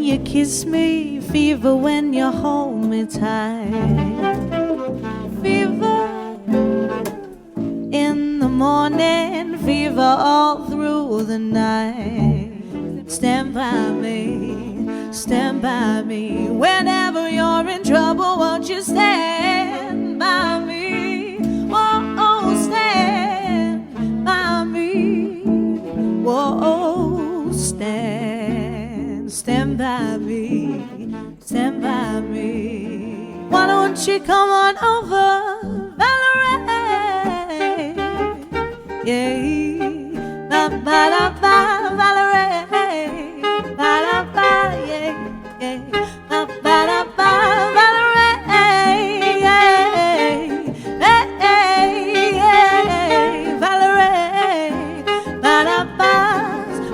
you kiss me, fever when you hold me tight. Fever in the morning, fever all through the night. Stand by me, whenever you're in trouble, won't you stand by me? Oh, stand by me. Whoa, stand by me, stand by me. Why don't you come on over, Valerie? Yeah, ba-ba-da-ba, Valerie, ba-da-ba, yeah, yeah, ba-ba-da-ba, Valerie, yeah, hey, hey, Valerie, ba-da-ba.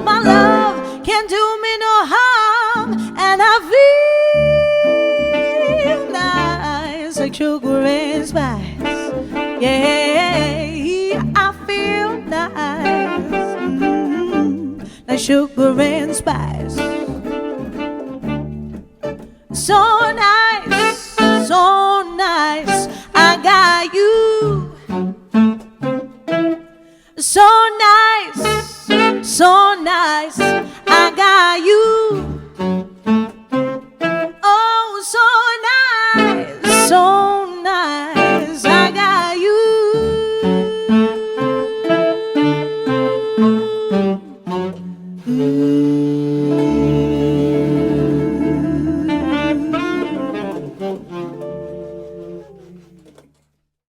My love can't do me no harm, and I feel nice like sugar and spice. Yeah, I feel nice, like sugar and spice. So nice, so nice, I got you. So nice, so nice.